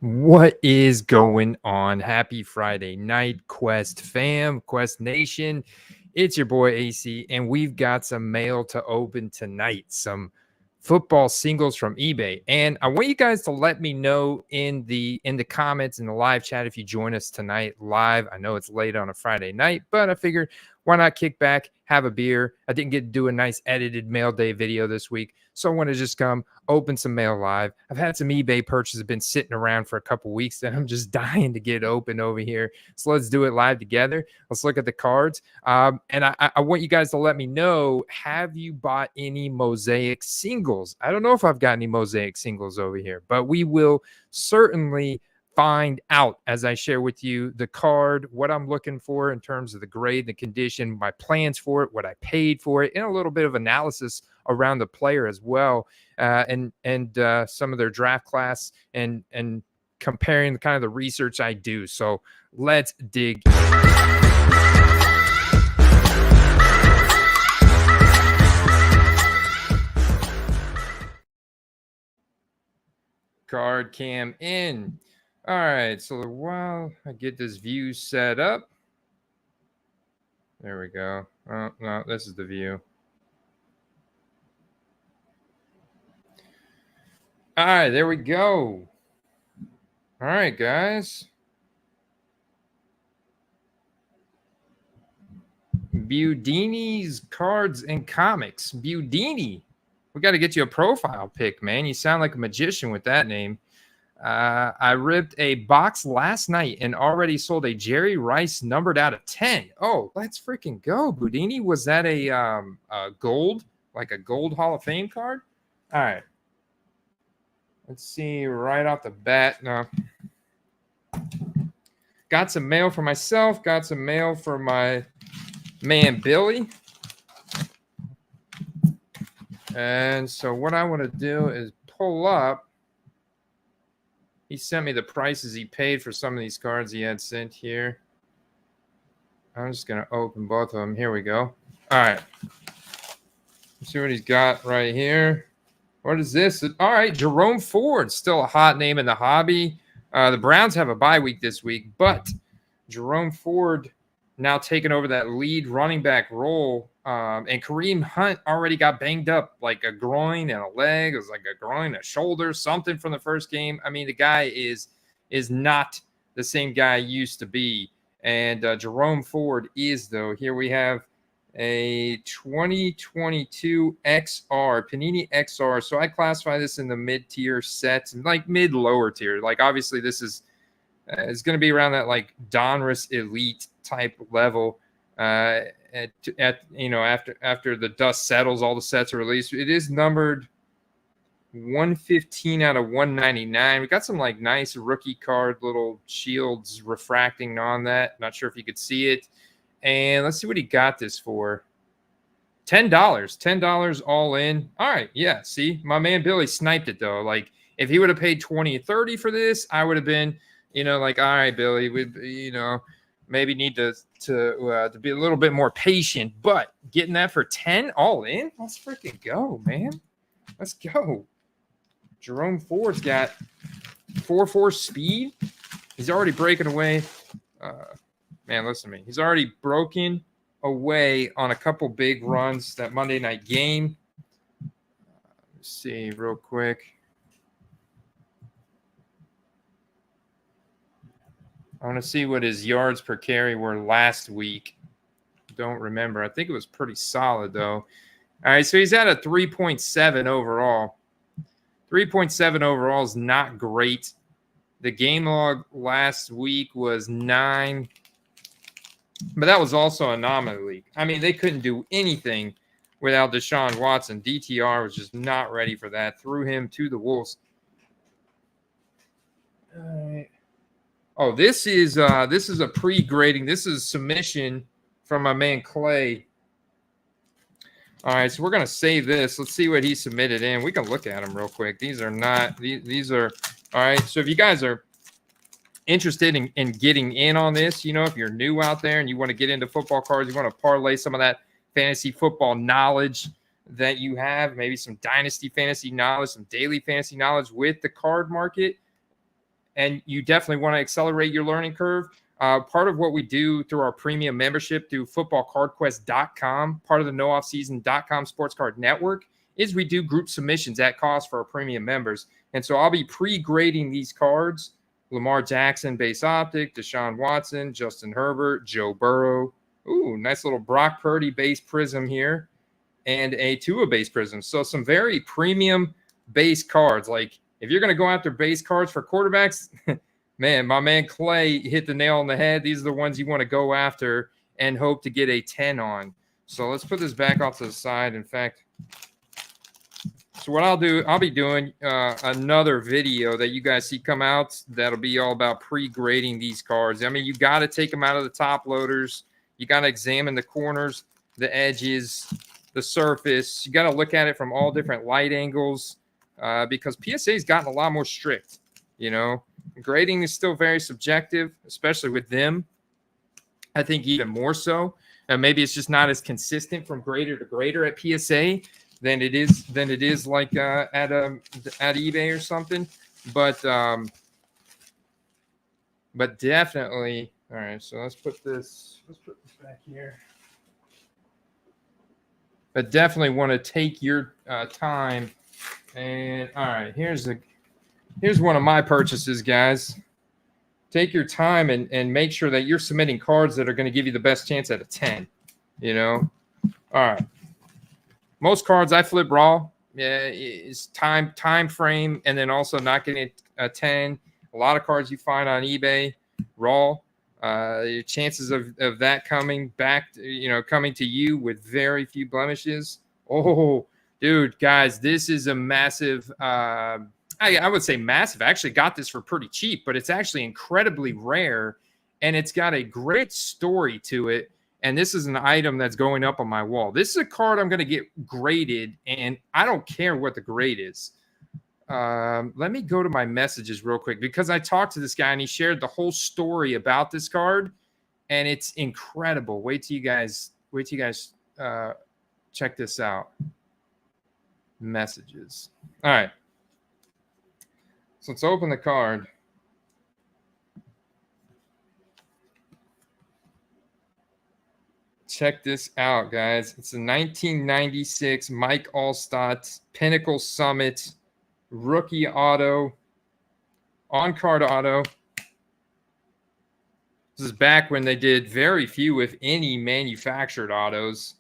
What is going on? Happy Friday night, Quest fam, Quest Nation. It's your boy AC, and we've got some mail to open tonight. Some football singles from eBay. And I want you guys to let me know in the comments in the live chat if you join us tonight live. I know it's late on a Friday night, but I figured why not kick back, have a beer. I didn't get to do a nice edited mail day video this week, so I want to just come open some mail live. I've had some eBay purchases been sitting around for a couple weeks that I'm just dying to get open over here. So let's do it live together. Let's look at the cards. And I want you guys to let me know, have you bought any Mosaic singles? I don't know if I've got any Mosaic singles over here, but we will certainly find out as I share with you the card, what I'm looking for in terms of the grade, the condition, my plans for it, what I paid for it, and a little bit of analysis around the player as well, and some of their draft class and comparing the kind of the research I do. So let's dig. Card cam in. All right, so while I get this view set up, there we go. Oh, no, this is the view. All right, there we go. All right, guys. Budini's Cards and Comics. Budini. We got to get you a profile pic, man. You sound like a magician with that name. I ripped a box last night and already sold a Jerry Rice numbered out of 10. Oh, let's freaking go, Budini. Was that a gold, like a gold Hall of Fame card? All right. Let's see right off the bat. No. Got some mail for myself. Got some mail for my man, Billy. And so what I want to do is pull up. He sent me the prices he paid for some of these cards he had sent here. I'm just going to open both of them. Here we go. All right. Let's see what he's got right here. What is this? All right, Jerome Ford, still a hot name in the hobby. The Browns have a bye week this week, but Jerome Ford now taking over that lead running back role. And Kareem Hunt already got banged up, like a groin and a leg. It was like a groin, a shoulder, something from the first game. I mean, the guy is not the same guy he used to be. And Jerome Ford is, though. Here we have a 2022 XR, Panini XR. So I classify this in the mid-tier sets, like mid-lower tier. Like, obviously, this is it's going to be around that, like, Donruss Elite type level. At after the dust settles, all the sets are released. It is numbered 115 out of 199. We got some like nice rookie card little shields refracting on that. Not sure if you could see it. And let's see what he got this for. $10 all in. All right, yeah. See, my man Billy sniped it though. Like if he would have paid 20 or 30 for this, I would have been, like, all right, Billy, we, maybe need to be a little bit more patient, but getting that for 10 all in, let's freaking go, man. Let's go. Jerome Ford's got 4.4 speed. He's already breaking away. Man, listen to me. He's already broken away on a couple big runs that Monday night game. Let's see real quick. I want to see what his yards per carry were last week. Don't remember. I think it was pretty solid, though. All right, so he's at a 3.7 overall. 3.7 overall is not great. The game log last week was 9, but that was also an anomaly league. I mean, they couldn't do anything without Deshaun Watson. DTR was just not ready for that. Threw him to the Wolves. All right. Oh, this is a pre-grading. This is submission from my man Clay. All right, so we're gonna save this. Let's see what he submitted in. We can look at them real quick. These are all right. So if you guys are interested in getting in on this, if you're new out there and you want to get into football cards, you want to parlay some of that fantasy football knowledge that you have, maybe some dynasty fantasy knowledge, some daily fantasy knowledge with the card market. and you definitely want to accelerate your learning curve, part of what we do through our premium membership through footballcardquest.com, part of the nooffseason.com sports card network, is we do group submissions at cost for our premium members. And so I'll be pre-grading these cards: Lamar Jackson base optic, Deshaun Watson, Justin Herbert, Joe Burrow. Ooh, nice little Brock Purdy base prism here, and a Tua base prism. So some very premium base cards. Like, if you're going to go after base cards for quarterbacks, man, my man Clay hit the nail on the head. These are the ones you want to go after and hope to get a 10 on. So let's put this back off to the side. In fact, so what I'll do, I'll be doing another video that you guys see come out that'll be all about pre-grading these cards. I mean, you got to take them out of the top loaders. You got to examine the corners, the edges, the surface. You got to look at it from all different light angles because PSA's gotten a lot more strict. You know, grading is still very subjective, especially with them. I think even more so. And maybe it's just not as consistent from grader to grader at PSA than it is like at eBay or something. But definitely. All right, so let's put this back here. But definitely want to take your time. And all right, here's one of my purchases, guys. Take your time and make sure that you're submitting cards that are going to give you the best chance at a 10. You know? All right. Most cards I flip raw. Yeah, is time frame, and then also not getting a 10. A lot of cards you find on eBay raw. Your chances of that coming back, coming to you with very few blemishes. Oh, dude, guys, this is a massive. I would say massive. I actually got this for pretty cheap, but it's actually incredibly rare, and it's got a great story to it. And this is an item that's going up on my wall. This is a card I'm going to get graded, and I don't care what the grade is. Let me go to my messages real quick because I talked to this guy and he shared the whole story about this card, and it's incredible. Wait till you guys check this out. Messages. All right. So let's open the card. Check this out, guys. It's a 1996 Mike Alstott Pinnacle Summit rookie auto, on-card auto. This is back when they did very few, if any, manufactured autos,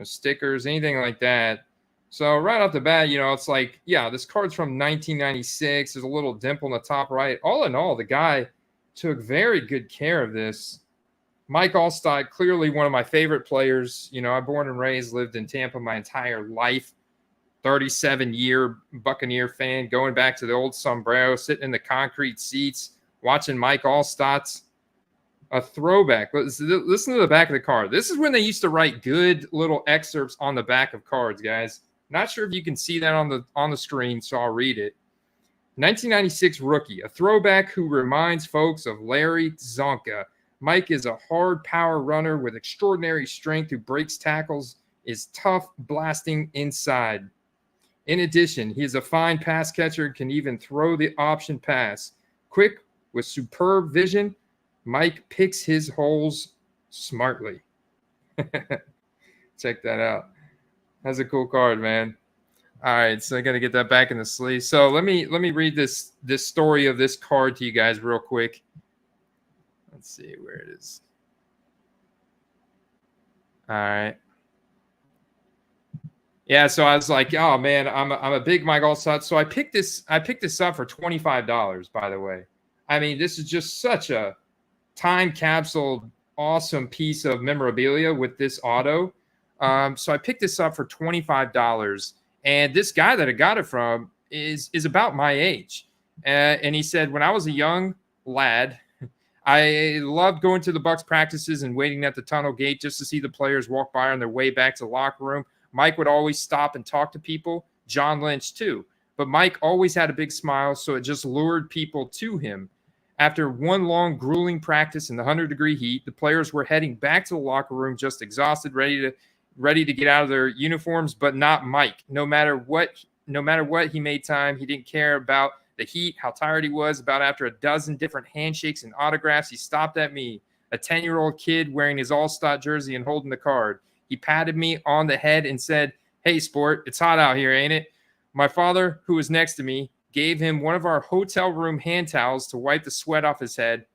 stickers, anything like that. So right off the bat, it's like, yeah, this card's from 1996. There's a little dimple in the top right. All in all, the guy took very good care of this. Mike Alstott, clearly one of my favorite players. I'm born and raised, lived in Tampa my entire life. 37-year Buccaneer fan, going back to the old sombrero, sitting in the concrete seats, watching Mike Allstott's a throwback. Listen to the back of the card. This is when they used to write good little excerpts on the back of cards, guys. Not sure if you can see that on the screen, so I'll read it. 1996 rookie, a throwback who reminds folks of Larry Zonka. Mike is a hard power runner with extraordinary strength who breaks tackles, is tough blasting inside. In addition, he is a fine pass catcher and can even throw the option pass. Quick with superb vision, Mike picks his holes smartly. Check that out. That's a cool card, man. All right, so I got to get that back in the sleeve. So let me read this story of this card to you guys real quick. Let's see where it is. All right. Yeah, so I was like, oh man, I'm a big Mike Allstott. So I picked this up for $25, by the way. I mean, this is just such a time capsule, awesome piece of memorabilia with this auto. So I picked this up for $25. And this guy that I got it from is about my age. And he said, when I was a young lad, I loved going to the Bucs practices and waiting at the tunnel gate just to see the players walk by on their way back to the locker room. Mike would always stop and talk to people. John Lynch, too. But Mike always had a big smile, so it just lured people to him. After one long, grueling practice in the 100-degree heat, the players were heading back to the locker room just exhausted, ready to get out of their uniforms, but not Mike. No matter what he made time. He didn't care about the heat, how tired he was. About after a dozen different handshakes and autographs, he stopped at me, a 10-year-old kid wearing his Alstott jersey and holding the card. He patted me on the head and said, "Hey, sport, it's hot out here, ain't it?" My father, who was next to me, gave him one of our hotel room hand towels to wipe the sweat off his head.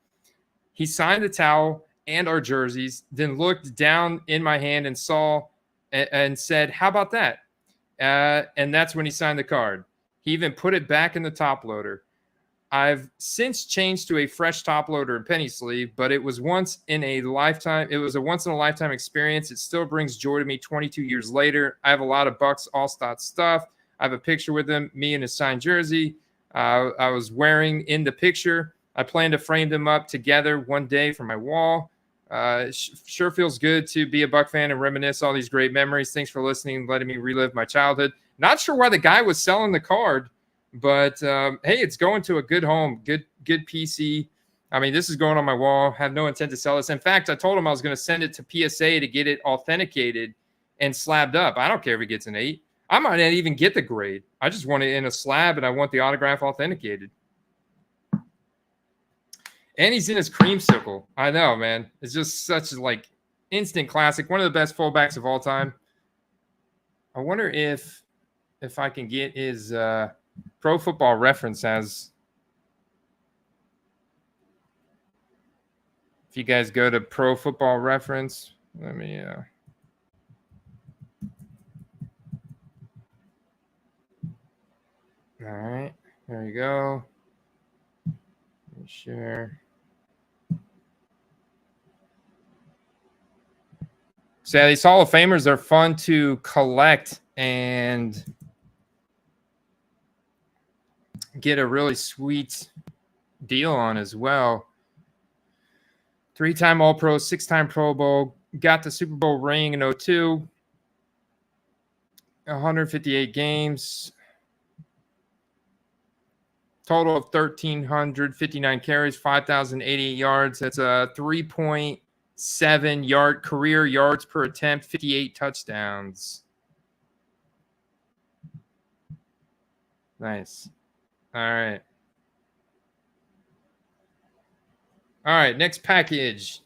He signed the towel and our jerseys, then looked down in my hand and saw and said, "How about that?" And that's when he signed the card. He even put it back in the top loader. I've since changed to a fresh top loader and penny sleeve, but it was once in a lifetime. It was a once in a lifetime experience. It still brings joy to me 22 years later. I have a lot of Bucks Allstott stuff. I have a picture with him, me in his signed jersey. I was wearing in the picture. I plan to frame them up together one day for my wall. Sure feels good to be a Buck fan and reminisce all these great memories. Thanks for listening, letting me relive my childhood. Not sure why the guy was selling the card, but hey, it's going to a good home, good PC. I mean, this is going on my wall. Have no intent to sell this. In fact, I told him I was going to send it to PSA to get it authenticated and slabbed up. I don't care if it gets an 8. I might not even get the grade. I just want it in a slab, and I want the autograph authenticated. And he's in his creamsicle. I know, man. It's just such a instant classic. One of the best fullbacks of all time. I wonder if I can get his Pro Football Reference as. If you guys go to Pro Football Reference, let me. All right, there you go. Let me share. So yeah, these Hall of Famers are fun to collect and get a really sweet deal on as well. 3-time All-Pro, 6-time Pro Bowl, got the Super Bowl ring in 2002, 158 games, total of 1,359 carries, 5,088 yards. That's a 3.7 yard career yards per attempt, 58 touchdowns. Nice. All right. All right, next package.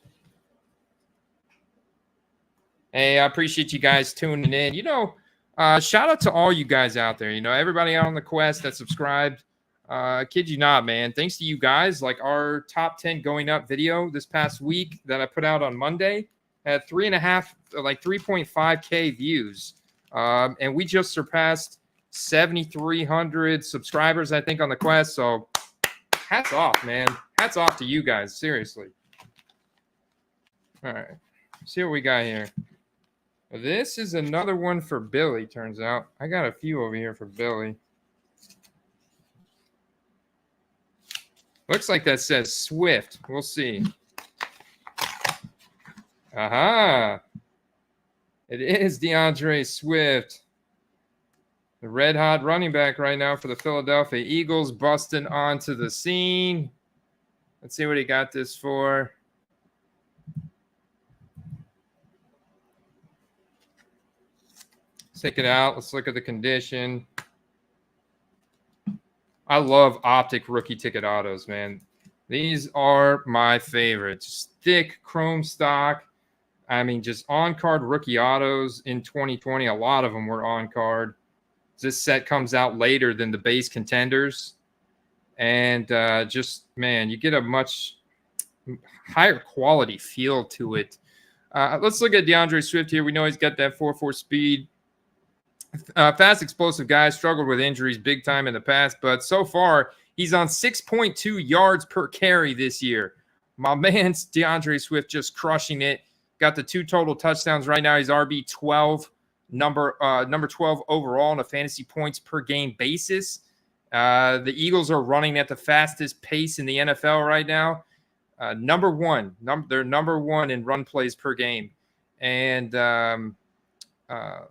Hey, I appreciate you guys tuning in. Shout out to all you guys out there. Everybody out on the quest that subscribed. Kid you not, man. Thanks to you guys. Like our top 10 going up video this past week that I put out on Monday had 3.5K views. And we just surpassed 7,300 subscribers, I think, on the quest. So hats off, man. Hats off to you guys. Seriously. All right. See what we got here. This is another one for Billy, turns out. I got a few over here for Billy. Looks like that says Swift. We'll see. Aha. It is DeAndre Swift. The red-hot running back right now for the Philadelphia Eagles, busting onto the scene. Let's see what he got this for. Let's take it out. Let's look at the condition. I love optic rookie ticket autos, man. These are my favorites. Thick chrome stock. I mean, just on-card rookie autos in 2020. A lot of them were on-card. This set comes out later than the base contenders. And just, man, you get a much higher quality feel to it. Let's look at DeAndre Swift here. We know he's got that 4.4 speed. Fast, explosive guy, struggled with injuries big time in the past, but so far he's on 6.2 yards per carry this year. My man's DeAndre Swift just crushing it. Got the 2 total touchdowns right now. He's RB12, number 12 overall on a fantasy points per game basis. The Eagles are running at the fastest pace in the NFL right now. They're number one in run plays per game. And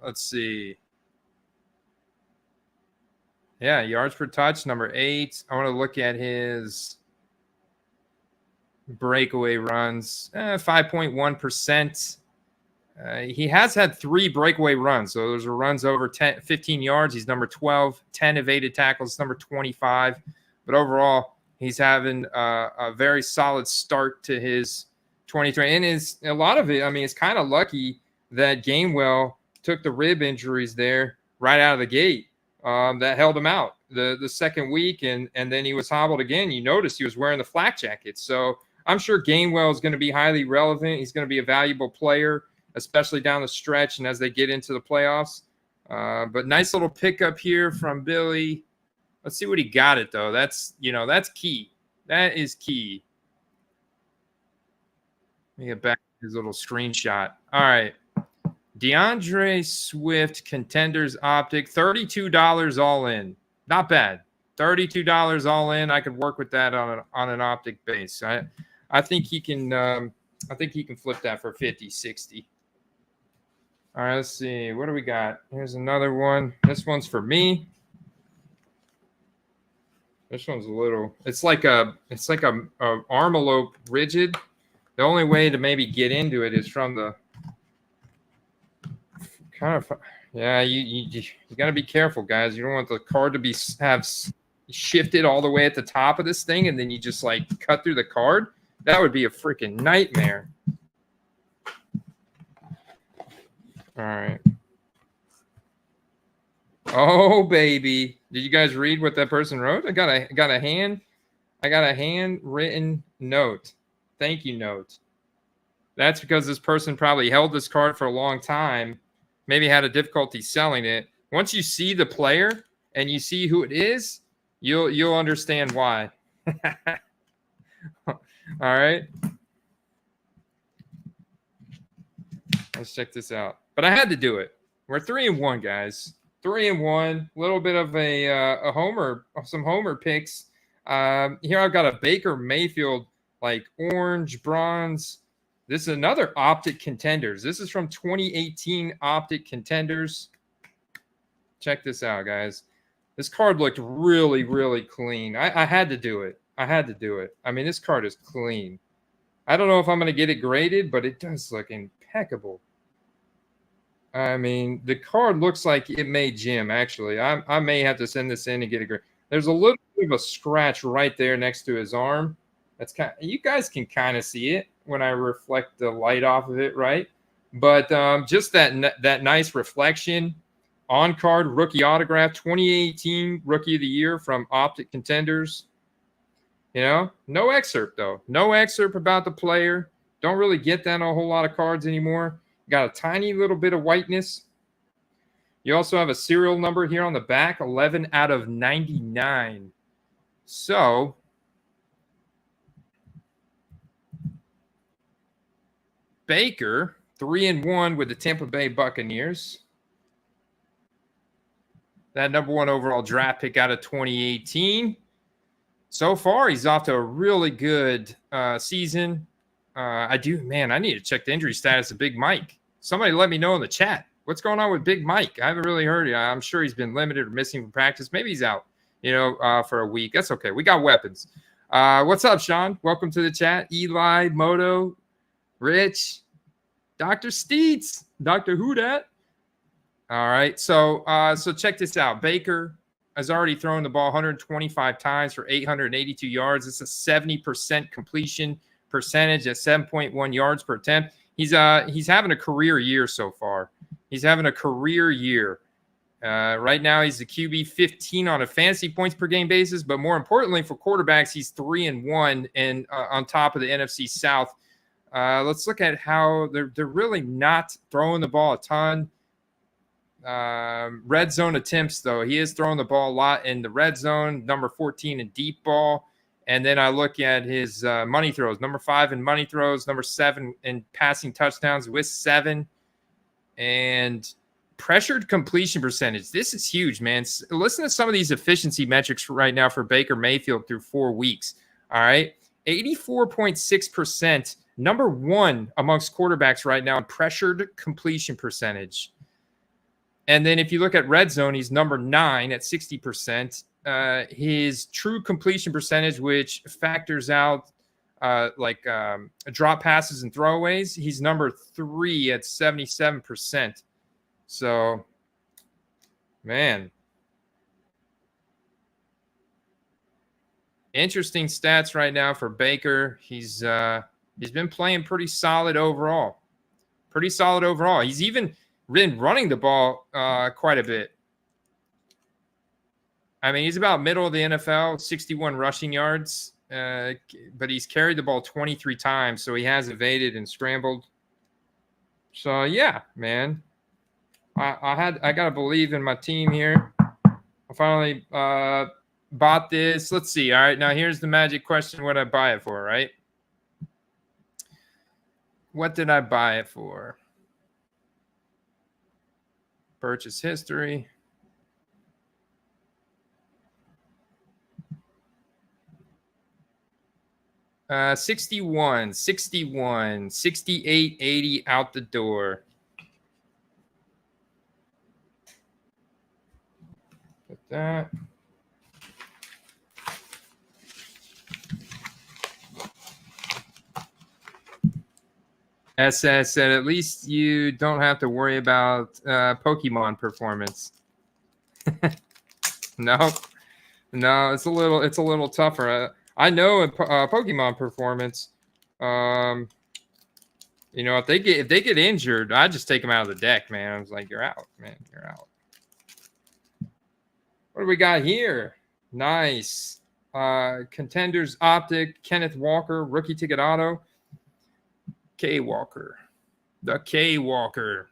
let's see. Yeah, yards per touch, number 8. I want to look at his breakaway runs, 5.1%. He has had 3 breakaway runs. So those are runs over 15 yards. He's number 12. 10 evaded tackles, number 25. But overall, he's having a very solid start to his 2020. And a lot of it, I mean, it's kind of lucky that Gainwell took the rib injuries there right out of the gate. That held him out the second week, and then he was hobbled again. You noticed he was wearing the flak jacket. So I'm sure Gainwell is going to be highly relevant. He's going to be a valuable player, especially down the stretch and as they get into the playoffs. But nice little pickup here from Billy. Let's see what he got it, though. That's key. That is key. Let me get back to his little screenshot. All right. DeAndre Swift Contenders Optic, $32 all in. Not bad. $32 all in. I could work with that on an optic base. I think he can flip that for 50, 60. All right, let's see. What do we got? Here's another one. This one's for me. This one's a little. It's like a Armalope rigid. The only way to maybe get into it is from the kind of. Yeah, you got to be careful, guys. You don't want the card to have shifted all the way at the top of this thing, and then you just like cut through the card. That would be a freaking nightmare. All right. Oh baby, did you guys read what that person wrote? I got a handwritten note. Thank you note. That's because this person probably held this card for a long time, maybe had a difficulty selling it. Once you see the player and you see who it is, you'll understand why. All right. Let's check this out. But I had to do it. We're 3-1, guys. 3-1. A little bit of a homer, some homer picks. Here I've got a Baker Mayfield, like orange, bronze. This is another Optic Contenders. This is from 2018 Optic Contenders. Check this out, guys. This card looked really, really clean. I had to do it. I mean, this card is clean. I don't know if I'm going to get it graded, but it does look impeccable. I mean, the card looks like it made Jim, actually. I may have to send this in and get it graded. There's a little bit of a scratch right there next to his arm. That's you guys can kind of see it when I reflect the light off of it, right? But just that nice reflection. On card rookie autograph, 2018 Rookie of the Year from Optic Contenders. You know, no excerpt though. No excerpt about the player. Don't really get that on a whole lot of cards anymore. Got a tiny little bit of whiteness. You also have a serial number here on the back, 11 out of 99. So Baker, 3-1 with the Tampa Bay Buccaneers. That number 1 overall draft pick out of 2018. So far, he's off to a really good season. I need to check the injury status of Big Mike. Somebody let me know in the chat. What's going on with Big Mike? I haven't really heard it. I'm sure he's been limited or missing from practice. Maybe he's out, for a week. That's okay. We got weapons. What's up, Sean? Welcome to the chat. Eli, Moto, Rich, Dr. Steets, Dr. Who Dat. All right. So check this out. Baker has already thrown the ball 125 times for 882 yards. It's a 70% completion percentage at 7.1 yards per attempt. He's having a career year so far. He's having a career year. Right now, he's the QB 15 on a fantasy points per game basis, but more importantly for quarterbacks, he's 3-1 and on top of the NFC South. Let's look at how they're really not throwing the ball a ton. Red zone attempts, though, he is throwing the ball a lot in the red zone, number 14 in deep ball. And then I look at his money throws, number 5 in money throws, number 7 in passing touchdowns with 7. And pressured completion percentage. This is huge, man. Listen to some of these efficiency metrics right now for Baker Mayfield through 4 weeks. All right. 84.6%, number 1 amongst quarterbacks right now in pressured completion percentage. And then if you look at red zone, he's number 9 at 60%. His true completion percentage, which factors out drop passes and throwaways, he's number 3 at 77%. So, man. Interesting stats right now for Baker. He's been playing pretty solid overall. He's even been running the ball quite a bit. I mean, he's about middle of the NFL, 61 rushing yards, but he's carried the ball 23 times, so he has evaded and scrambled. So yeah, man, I gotta believe in my team here. I finally bought this. Let's see. All right, now here's the magic question: what did I buy it for? Right? What did I buy it for? Purchase history. Uh, 61, 61, 68, 80 out the door. Put that. SS said, at least you don't have to worry about Pokemon performance. No, it's a little tougher. I know in Pokemon performance, you know, if they get injured, I just take them out of the deck, man. I was like, you're out, man. You're out. What do we got here? Nice. Contenders Optic, Kenneth Walker, rookie ticket auto. K Walker. The K Walker.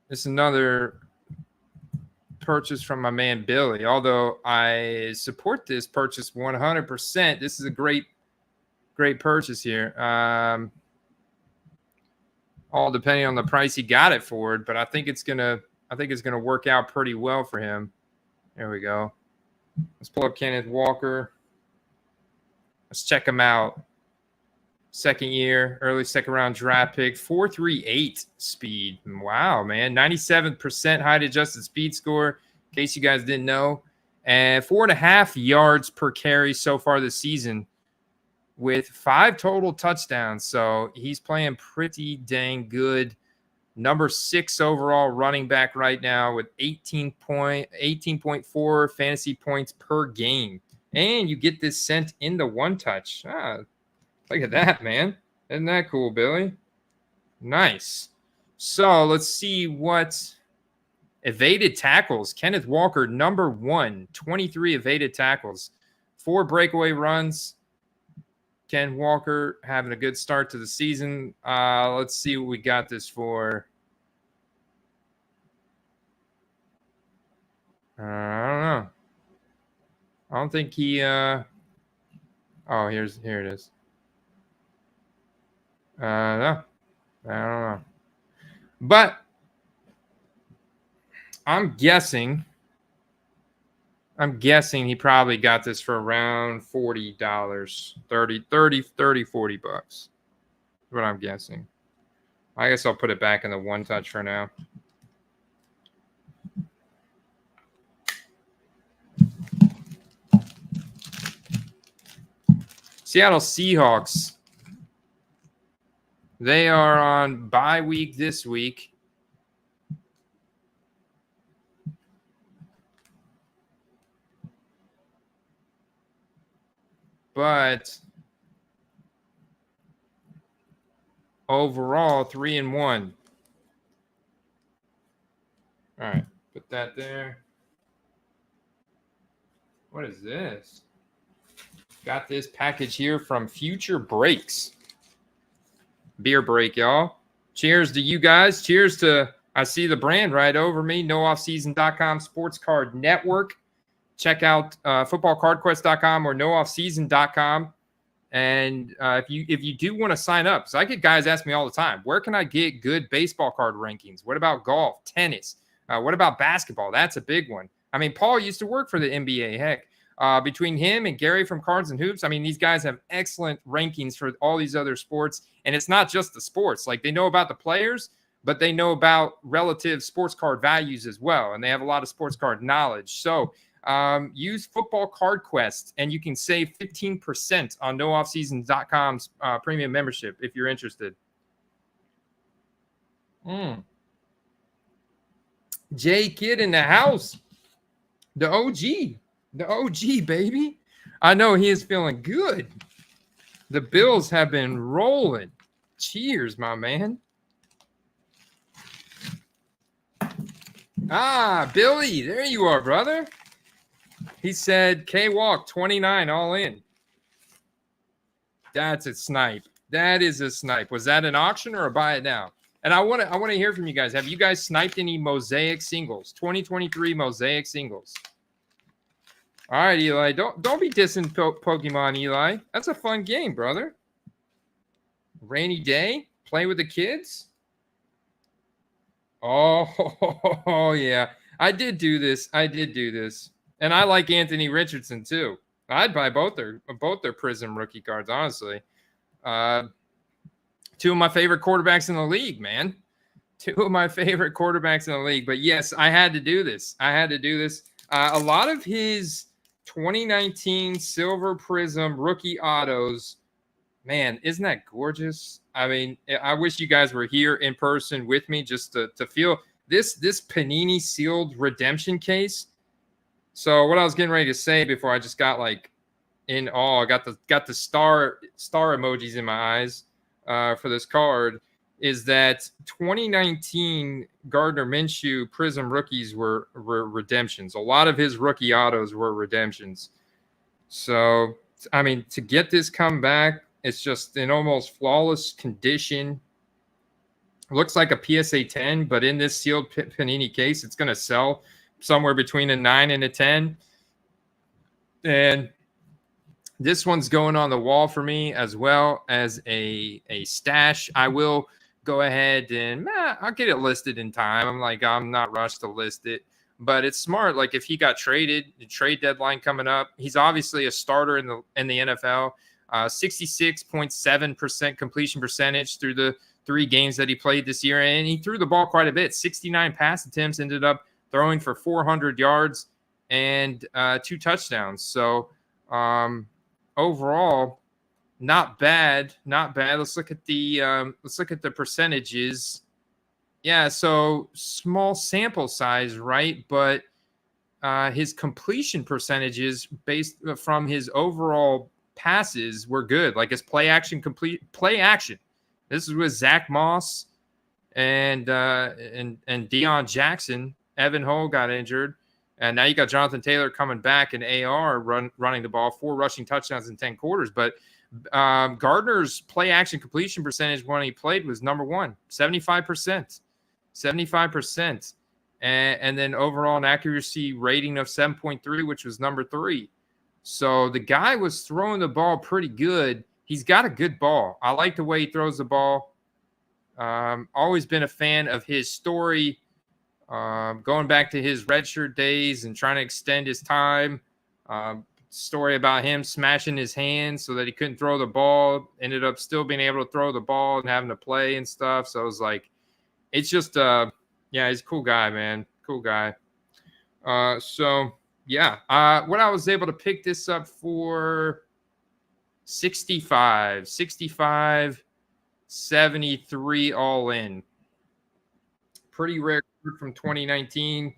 This is another purchase from my man Billy. Although I support this purchase 100%. This is a great purchase here. All depending on the price he got it for, but I think it's gonna work out pretty well for him. There we go. Let's pull up Kenneth Walker. Let's check him out. Second year, early second round draft pick, 4.38 speed. Wow, man. 97% height adjusted speed score, in case you guys didn't know. And 4.5 yards per carry so far this season with 5 total touchdowns. So he's playing pretty dang good. Number 6 overall running back right now with 18.4 fantasy points per game. And you get this sent in the one touch. Look at that, man. Isn't that cool, Billy? Nice. So let's see what evaded tackles. Kenneth Walker, number 1, 23 evaded tackles, 4 breakaway runs. Ken Walker having a good start to the season. Let's see what we got this for. I don't know. I don't think he oh, here it is. No, I don't know. But I'm guessing he probably got this for around $40, 30, 40 bucks. That's what I'm guessing. I guess I'll put it back in the one touch for now. Seattle Seahawks. They are on bye week this week. But overall, 3-1. All right, put that there. What is this? Got this package here from Future Breaks. Beer break, y'all. Cheers to you guys. Cheers to, I see the brand right over me, nooffseason.com, Sports Card Network. Check out footballcardquest.com or nooffseason.com. And if you do want to sign up, so I get guys ask me all the time, where can I get good baseball card rankings? What about golf, tennis? What about basketball? That's a big one. I mean, Paul used to work for the NBA. Heck, between him and Gary from Cards and Hoops, I mean, these guys have excellent rankings for all these other sports. And it's not just the sports. Like, they know about the players, but they know about relative sports card values as well. And they have a lot of sports card knowledge. So use Football Card Quest, and you can save 15% on nooffseason.com's premium membership if you're interested. J Kid in the house. The OG. The OG, baby. I know he is feeling good. The Bills have been rolling. Cheers, my man. Ah, Billy, there you are, brother. He said K-Walk 29 all in. That's a snipe. That is a snipe. Was that an auction or a buy it now? And I want to hear from you guys. Have you guys sniped any Mosaic singles? 2023 Mosaic singles. All right, Eli. Don't be dissing Pokemon, Eli. That's a fun game, brother. Rainy day, play with the kids. Oh yeah, I did do this. And I like Anthony Richardson too. I'd buy both their Prism rookie cards, honestly. Two of my favorite quarterbacks in the league, man. But yes, I had to do this. A lot of his 2019 Silver Prism rookie autos, man, isn't that gorgeous? I mean, I wish you guys were here in person with me just to feel this Panini sealed redemption case. So what I was getting ready to say before I just got like in awe, I got the star emojis in my eyes for this card, is that 2019 Gardner Minshew Prism rookies were redemptions. A lot of his rookie autos were redemptions. So, I mean, to get this come back, it's just in almost flawless condition. Looks like a PSA 10, but in this sealed Panini case, it's going to sell somewhere between a 9 and a 10. And this one's going on the wall for me as well as a stash. I will go ahead and I'll get it listed in time. I'm not rushed to list it, but it's smart. Like if he got traded, the trade deadline coming up, he's obviously a starter in the NFL. 66.7% completion percentage through the 3 games that he played this year, and he threw the ball quite a bit. 69 pass attempts, ended up throwing for 400 yards and 2 touchdowns. So overall, not bad. Let's look at the percentages. Yeah, so small sample size, right? But his completion percentages based from his overall passes were good. Like his play action. This is with Zach Moss and Deion Jackson. Evan Hull got injured. And now you got Jonathan Taylor coming back and AR running the ball, 4 rushing touchdowns in 10 quarters. But Gardner's play action completion percentage when he played was number 1, 75%. 75%. And then overall an accuracy rating of 7.3, which was number 3. So the guy was throwing the ball pretty good. He's got a good ball. I like the way he throws the ball. Always been a fan of his story. Going back to his redshirt days and trying to extend his time. Story about him smashing his hands so that he couldn't throw the ball. Ended up still being able to throw the ball and having to play and stuff. So it was like, it's just, he's a cool guy, man. Cool guy. What I was able to pick this up for 73 all in. Pretty rare from 2019.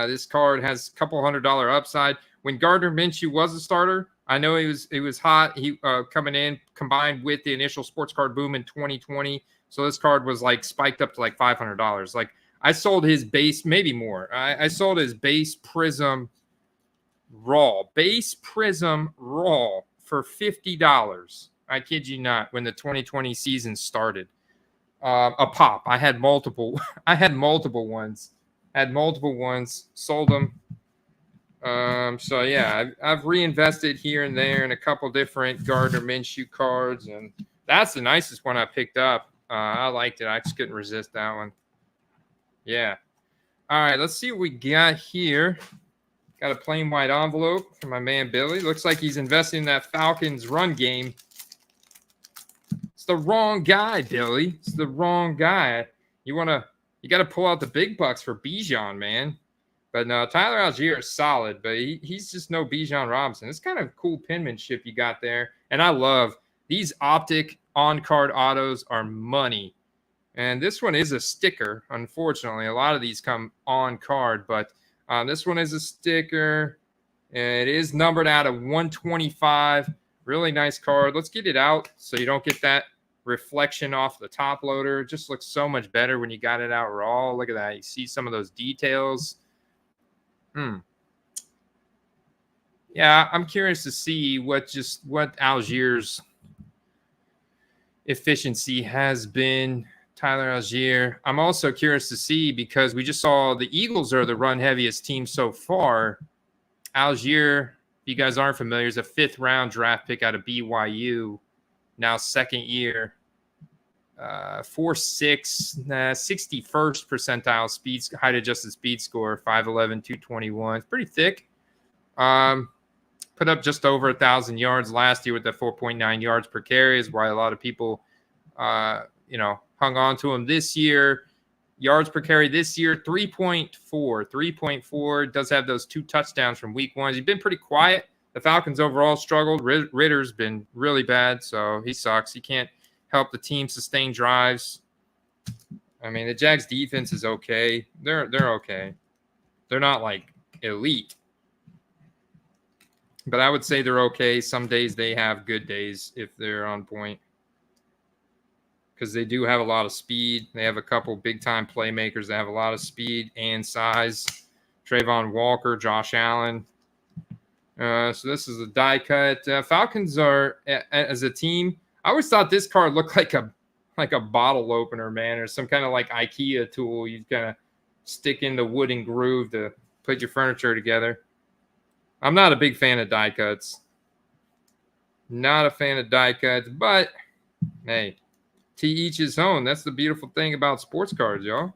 This card has a couple $100 upside. When Gardner Minshew was a starter, I know it was hot. He coming in combined with the initial sports card boom in 2020. So this card was like spiked up to like $500. Like I sold his base, maybe more. I sold his base Prism raw for $50. I kid you not. When the 2020 season started, a pop. I had multiple ones. Sold them. I've reinvested here and there in a couple different Gardner Minshew cards, and that's the nicest one I picked up. I liked it. I just couldn't resist that one. Yeah. All right, let's see what we got here. Got a plain white envelope from my man Billy. Looks like he's investing in that Falcons run game. It's the wrong guy, Billy. It's the wrong guy. You got to pull out the big bucks for Bijan, man. But no, Tyler Allgeier is solid, but he's just no Bijan Robinson. It's kind of cool penmanship you got there. And I love these optic on-card autos are money. And this one is a sticker, unfortunately. A lot of these come on card, but this one is a sticker. It is numbered out of 125. Really nice card. Let's get it out so you don't get that reflection off the top loader. It just looks so much better when you got it out raw. Look at that. You see some of those details. Yeah, I'm curious to see what Allgeier's efficiency has been. Tyler Allgeier. I'm also curious to see, because we just saw the Eagles are the run heaviest team so far. Allgeier, if you guys aren't familiar, is a 5th round draft pick out of BYU. Now 2nd year. 4'6", 61st percentile speed, height adjusted speed score, 5'11", 221. It's pretty thick. Put up just over 1,000 yards last year with that 4.9 yards per carry, is why a lot of people, hung on to him this year. Yards per carry this year, 3.4. 3.4. Does have those 2 touchdowns from week 1. He's been pretty quiet. The Falcons overall struggled. Ritter's been really bad, so he sucks. He can't help the team sustain drives. I mean, the Jags defense is okay. They're okay. They're not like elite, but I would say they're okay. Some days they have good days if they're on point, because they do have a lot of speed. They have a couple big-time playmakers that have a lot of speed and size. Treylon Walker, Josh Allen. So this is a die cut. Falcons are, as a team, I always thought this card looked like a bottle opener, man, or some kind of like IKEA tool. You kind of stick in the wooden groove to put your furniture together. I'm not a big fan of die cuts. Not a fan of die cuts, but hey, to each his own. That's the beautiful thing about sports cards, y'all.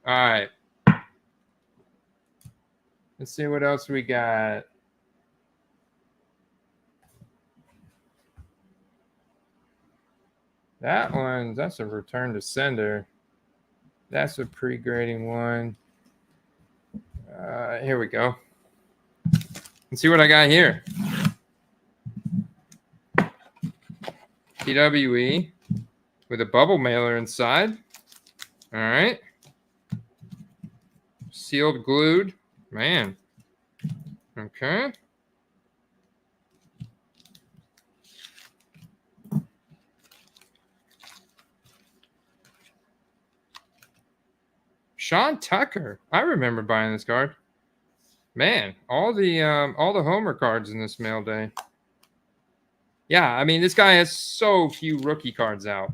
All right. Let's see what else we got. That's a return to sender. That's a pre-grading one. Here we go. Let's see what I got here. PWE with a bubble mailer inside. All right. Sealed, glued. Man. Okay. Sean Tucker. I remember buying this card. Man, all the Homer cards in this mail day. Yeah, I mean, this guy has so few rookie cards out.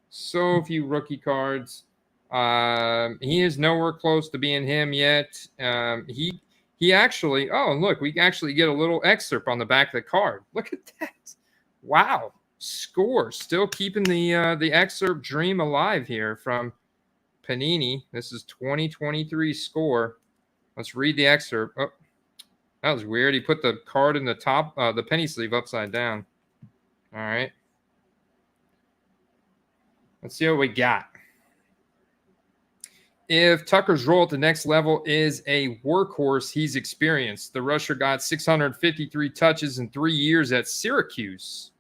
So few rookie cards. He is nowhere close to being him yet. He actually, oh, look, we actually get a little excerpt on the back of the card. Look at that. Wow. Score. Still keeping the excerpt dream alive here from Panini. This is 2023 score. Let's read the excerpt. Oh, that was weird. He put the card in the top, the penny sleeve upside down. All right. Let's see what we got. If Tucker's role at the next level is a workhorse he's experienced, the rusher got 653 touches in 3 years at Syracuse.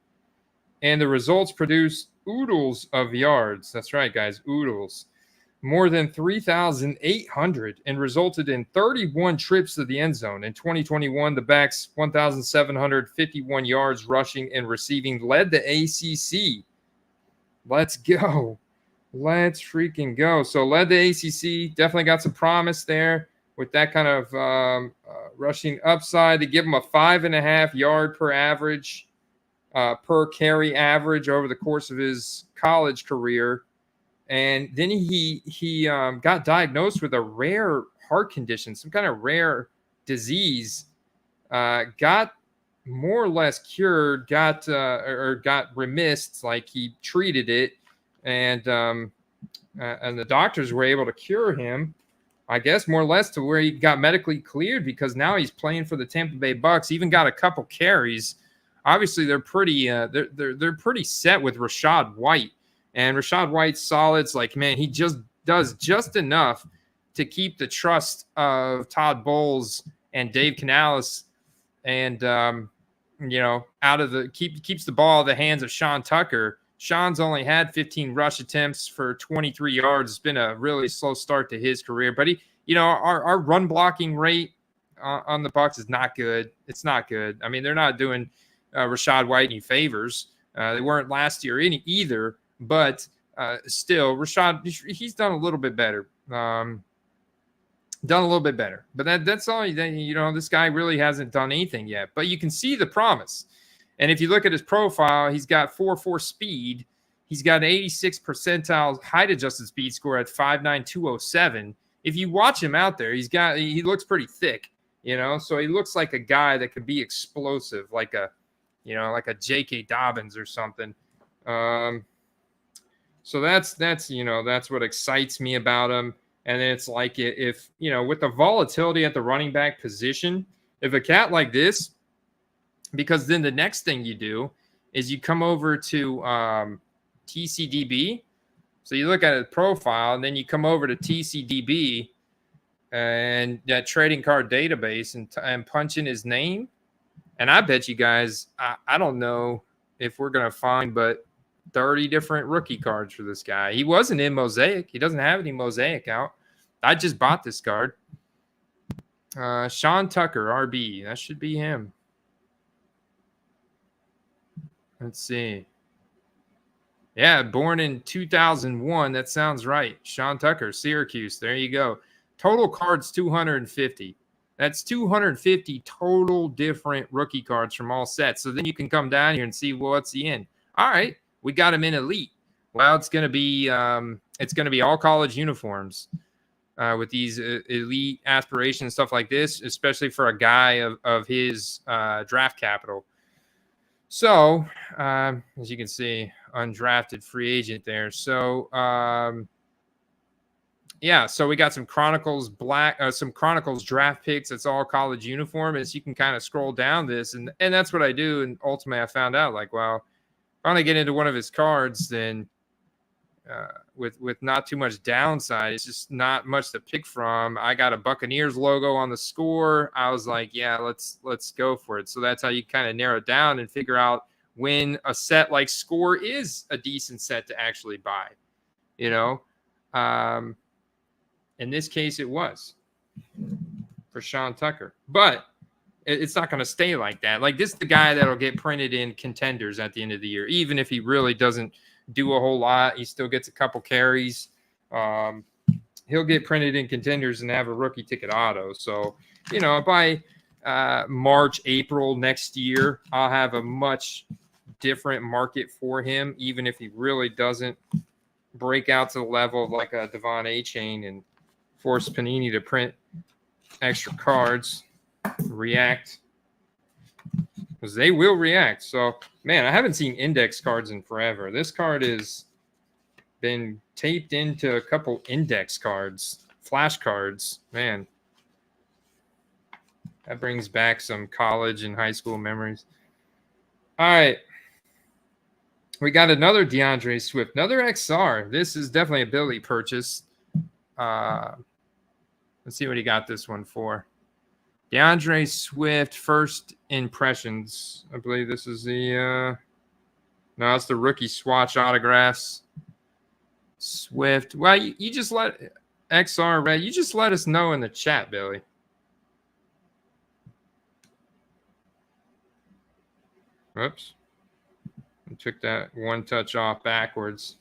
And the results produced oodles of yards. That's right, guys, oodles. More than 3,800 and resulted in 31 trips to the end zone. In 2021, the backs 1,751 yards rushing and receiving, led the ACC. Let's go. Let's freaking go. So led the ACC. Definitely got some promise there with that kind of rushing upside. To give him a 5.5 yard per average, per carry average over the course of his college career. And then he got diagnosed with a rare heart condition, some kind of rare disease. Got more or less cured. Got remissed, like he treated it, and the doctors were able to cure him, I guess, more or less to where he got medically cleared, because now he's playing for the Tampa Bay Bucks. Even got a couple carries. Obviously, they're pretty they're pretty set with Rachaad White. And Rachaad White's solid. It's like, man, he just does just enough to keep the trust of Todd Bowles and Dave Canales. And out of the keeps the ball in the hands of Sean Tucker. Sean's only had 15 rush attempts for 23 yards. It's been a really slow start to his career, but our run blocking rate on the Bucs is not good. It's not good. I mean, they're not doing Rachaad White any favors. They weren't last year either, but still, Rachaad, he's done a little bit better. But that's all. This guy really hasn't done anything yet. But you can see the promise. And if you look at his profile, he's got 4.4 speed. He's got an 86 percentile height-adjusted speed score at 5.9 207. If you watch him out there, he looks pretty thick, So he looks like a guy that could be explosive, like a J.K. Dobbins or something. So that's what excites me about him. And it's like if with the volatility at the running back position, if a cat like this, because then the next thing you do is you come over to TCDB. So you look at his profile, and then you come over to TCDB and that trading card database and punch in his name. And I bet you guys, I don't know if we're going to find but 30 different rookie cards for this guy. He wasn't in Mosaic. He doesn't have any Mosaic out. I just bought this card. Sean Tucker, RB. That should be him. Let's see. Yeah, born in 2001. That sounds right. Sean Tucker, Syracuse. There you go. Total cards 250. That's 250 total different rookie cards from all sets. So then you can come down here and see what's the end. All right, we got him in elite. Well, it's going to be all college uniforms with these elite aspirations, stuff like this, especially for a guy of his draft capital. So, as you can see, undrafted free agent there. So, so we got some Chronicles some Chronicles draft picks. That's all college uniform. As you can kind of scroll down this, and that's what I do. And ultimately, I found out if I want to get into one of his cards, then with not too much downside, it's just not much to pick from. I got a Buccaneers logo on the score. I was like, yeah, let's go for it. So that's how you kind of narrow it down and figure out when a set like score is a decent set to actually buy. In this case, it was for Sean Tucker, but it's not going to stay like that. Like, this is the guy that'll get printed in contenders at the end of the year, even if he really doesn't do a whole lot. He still gets a couple carries. He'll get printed in contenders and have a rookie ticket auto. So, by March, April next year, I'll have a much different market for him, even if he really doesn't break out to the level of like a Devon A-Chain and force Panini to print extra cards, react, because they will react. So, man, I haven't seen index cards in forever. This card has been taped into a couple index cards, flash cards. Man, that brings back some college and high school memories. All right. We got another DeAndre Swift, another XR. This is definitely a Billy purchase. Let's see what he got this one for. DeAndre Swift, first impressions. I believe this is the no, it's the rookie swatch autographs. Swift. Well, you just let XR Red. You just let us know in the chat, Billy. Whoops. I took that one touch off backwards.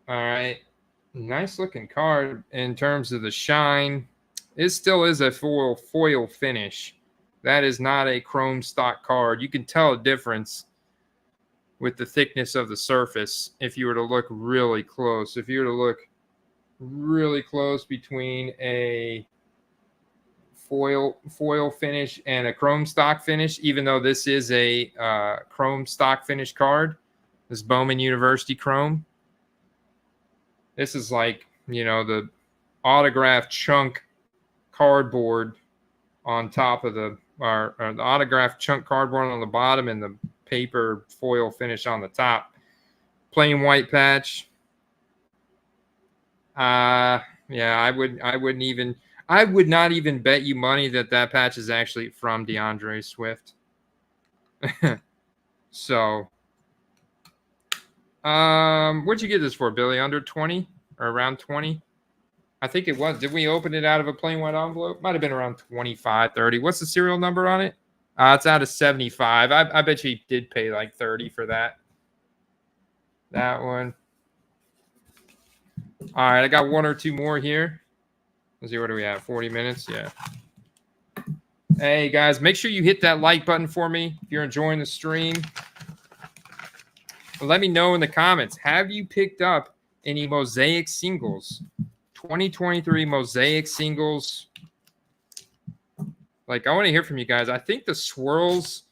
All right. Nice looking card in terms of the shine. It still is a foil finish. That is not a chrome stock card. You can tell a difference with the thickness of the surface if you were to look really close. If you were to look really close between a foil finish and a chrome stock finish, even though this is a chrome stock finish card, this Bowman University chrome. This is like, the autograph chunk cardboard on top of the autograph chunk cardboard on the bottom and the paper foil finish on the top. Plain white patch. Yeah, I wouldn't even. I would not even bet you money that patch is actually from DeAndre Swift. So, what'd you get this for, Billy? Under 20 or around 20? I think it was. Did we open it out of a plain white envelope? Might have been around 25, 30. What's the serial number on it? It's out of 75. I bet you did pay like 30 for that. That one. All right, I got one or two more here. Let's see, what do we have? 40 minutes? Yeah. Hey, guys, make sure you hit that like button for me if you're enjoying the stream. Let me know in the comments. Have you picked up any Mosaic singles? 2023 Mosaic singles. Like, I want to hear from you guys. I think the swirls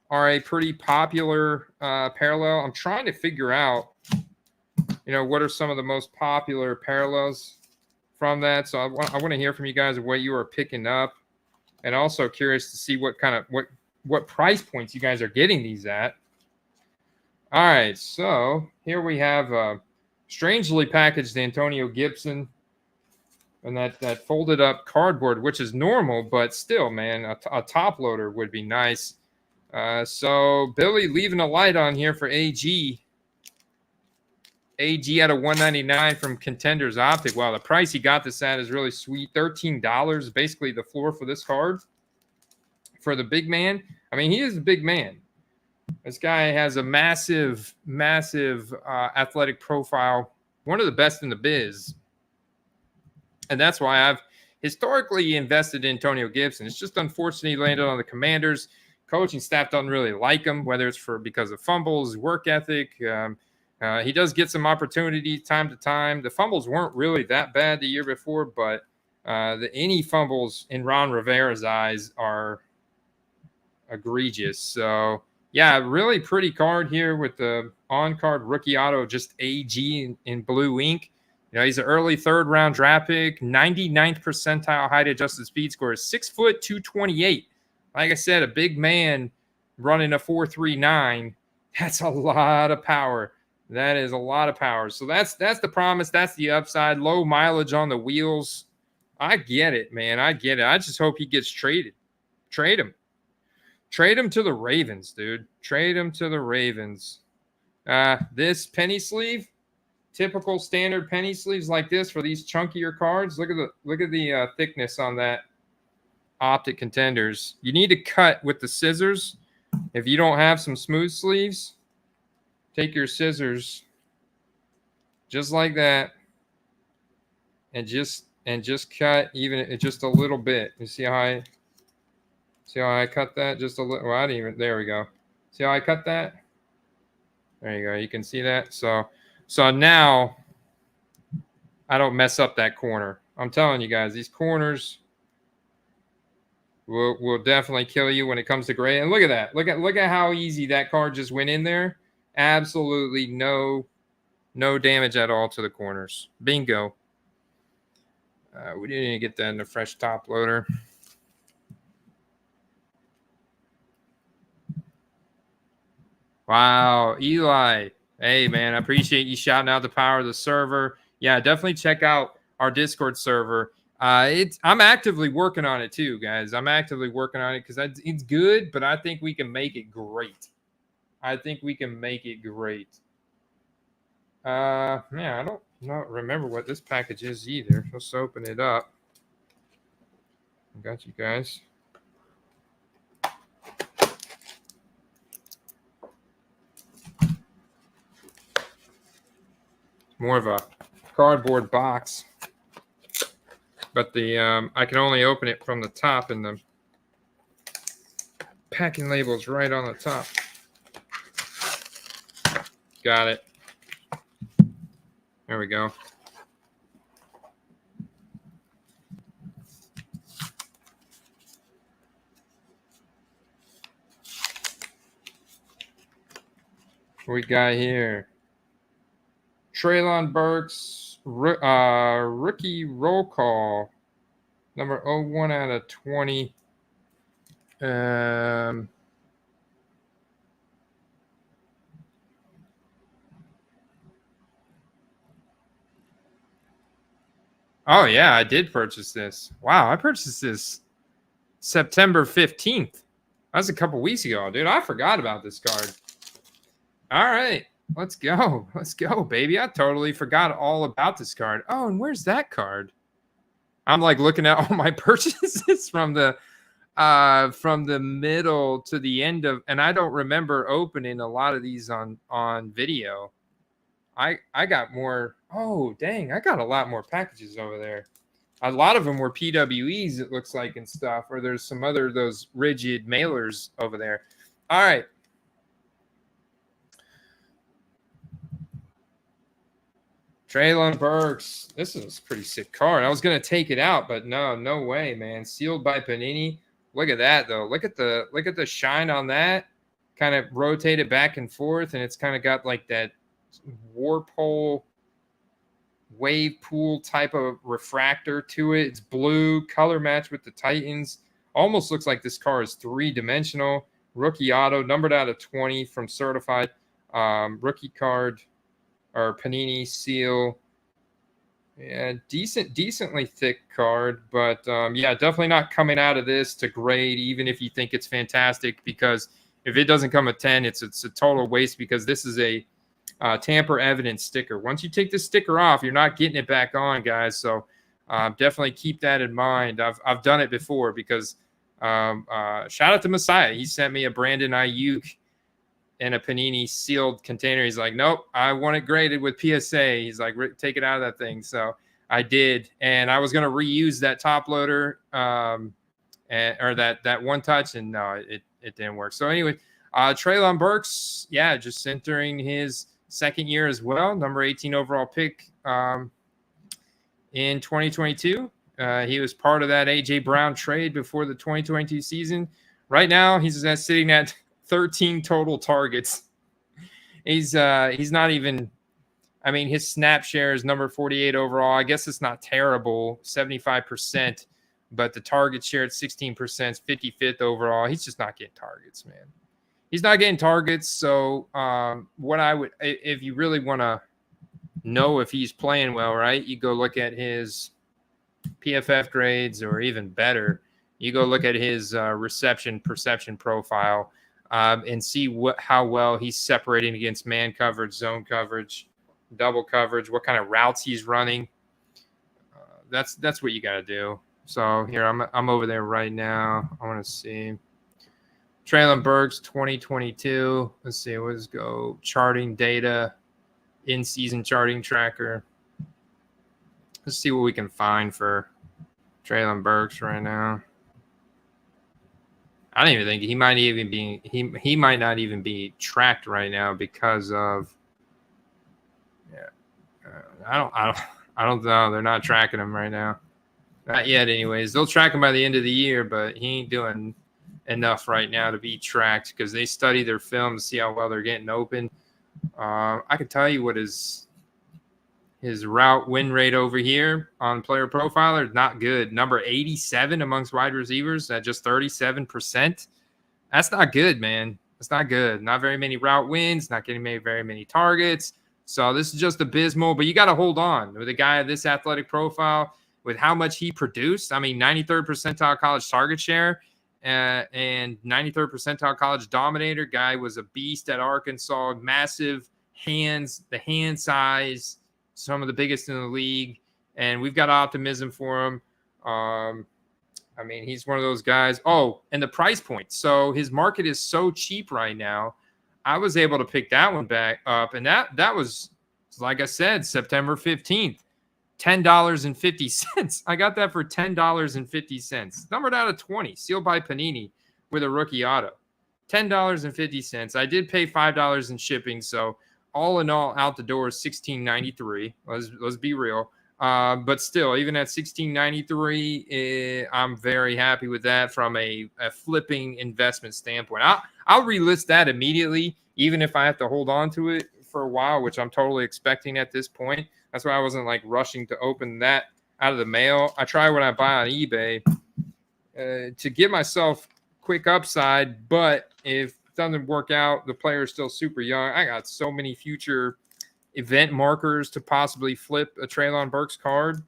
are a pretty popular parallel. I'm trying to figure out, what are some of the most popular parallels from that. So I want to hear from you guys of what you are picking up, and also curious to see what kind of what price points you guys are getting these at. All right, so here we have strangely packaged Antonio Gibson, and that folded up cardboard, which is normal, but still, man, a top loader would be nice. So Billy leaving a light on here for AG. AG at a 199 from Contenders Optic. Wow, the price he got this at is really sweet. $13, basically the floor for this card. For the big man, I mean, he is a big man. This guy has a massive, massive athletic profile. One of the best in the biz. And that's why I've historically invested in Antonio Gibson. It's just unfortunate he landed on the Commanders. Coaching staff doesn't really like him, whether it's because of fumbles, work ethic. He does get some opportunities time to time. The fumbles weren't really that bad the year before, but any fumbles in Ron Rivera's eyes are egregious. So, yeah, really pretty card here with the on-card rookie auto, just AG in blue ink. He's an early third-round draft pick, 99th percentile height-adjusted speed score, 6 foot 228. Like I said, a big man running a 4.39. That's a lot of power. That is a lot of power. So that's the promise. That's the upside. Low mileage on the wheels. I get it, man. I get it. I just hope he gets traded. Trade him. Trade him to the Ravens, dude. Trade him to the Ravens. This penny sleeve, typical standard penny sleeves like this for these chunkier cards. Look at the thickness on that Optic Contenders. You need to cut with the scissors. If you don't have some smooth sleeves, take your scissors just like that, and just cut even just a little bit. You see how I cut that just a little? Well, I didn't even. There we go. See how I cut that? There you go. You can see that. So now I don't mess up that corner. I'm telling you guys, these corners will definitely kill you when it comes to gray. And look at that. Look at how easy that card just went in there. Absolutely no damage at all to the corners. Bingo. We didn't even get that in the fresh top loader. Wow, Eli. Hey, man, I appreciate you shouting out the power of the server. Yeah, definitely check out our Discord server. I'm actively working on it too, guys. I'm actively working on it because it's good, but I think we can make it great. I don't remember what this package is either. Let's open it up. I got you guys. More of a cardboard box, but the I can only open it from the top, and the packing label is right on the top. Got it. There we go. What we got here? Treylon Burks, rookie roll call, number 01 out of 20. Oh, yeah, I did purchase this. Wow, I purchased this September 15th. That was a couple weeks ago, dude. I forgot about this card. All right, let's go. Let's go, baby. I totally forgot all about this card. Oh, and where's that card? I'm like looking at all my purchases from the middle to the end of, and I don't remember opening a lot of these on video. I got more. Oh, dang, I got a lot more packages over there. A lot of them were PWEs, it looks like, and stuff, or there's some other those rigid mailers over there. All right. Treylon Burks. This is a pretty sick card. I was gonna take it out, but no way, man. Sealed by Panini. Look at that though. Look at the shine on that. Kind of rotate it back and forth, and it's kind of got like that Warpole wave pool type of refractor to it. It's blue, color match with the Titans. Almost looks like this car is three-dimensional. Rookie auto, numbered out of 20 from certified. Rookie card or Panini seal. Yeah, decently thick card, but yeah, definitely not coming out of this to grade, even if you think it's fantastic, because if it doesn't come a 10, it's a total waste, because this is a tamper evidence sticker. Once you take the sticker off, you're not getting it back on, guys. So definitely keep that in mind. I've done it before, because shout out to Messiah. He sent me a Brandon Ayuk in a Panini sealed container. He's like, nope, I want it graded with PSA. He's like, take it out of that thing. So I did, and I was going to reuse that top loader or that one touch, and no, it didn't work. So anyway, Treylon Burks, yeah, just entering his second year as well, number 18 overall pick in 2022. He was part of that A.J. Brown trade before the 2022 season. Right now, he's sitting at 13 total targets. He's not even, I mean, his snap share is number 48 overall. I guess it's not terrible, 75%, but the target share at 16%, 55th overall. He's just not getting targets, man. He's not getting targets. So what I would, if you really want to know if he's playing well, right, you go look at his PFF grades, or even better, you go look at his reception perception profile and see how well he's separating against man coverage, zone coverage, double coverage, what kind of routes he's running. That's what you got to do. So here I'm over there right now. I want to see Treylon Burks 2022. Let's see. Let's go charting data, in-season charting tracker. Let's see what we can find for Treylon Burks right now. I don't even think he might even be he might not even be tracked right now because of I don't know. They're not tracking him right now. Not yet, anyways. They'll track him by the end of the year, but he ain't doing enough right now to be tracked, because they study their film to see how well they're getting open. I can tell you what his route win rate over here on Player Profiler, not good. Number 87 amongst wide receivers at just 37%. That's not good, man. That's not good. Not very many route wins, not getting very many targets. So this is just abysmal, but you got to hold on with a guy of this athletic profile, with how much he produced. I mean, 93rd percentile college target share and 93rd percentile college dominator. Guy was a beast at Arkansas, massive hands, the hand size, some of the biggest in the league, and we've got optimism for him. I mean, he's one of those guys. Oh, and the price point. So his market is so cheap right now. I was able to pick that one back up, and that was, like I said, September 15th, $10.50. I got that for $10.50. Numbered out of 20, sealed by Panini with a rookie auto. $10.50. I did pay $5 in shipping, so all in all, out the door is $16.93. Let's be real. But still, even at $16.93, I'm very happy with that from a flipping investment standpoint. I'll relist that immediately, even if I have to hold on to it for a while, which I'm totally expecting at this point. That's why I wasn't like rushing to open that out of the mail. I try when I buy on eBay to give myself quick upside, but if it doesn't work out, the player is still super young. I got so many future event markers to possibly flip a Treylon Burks card.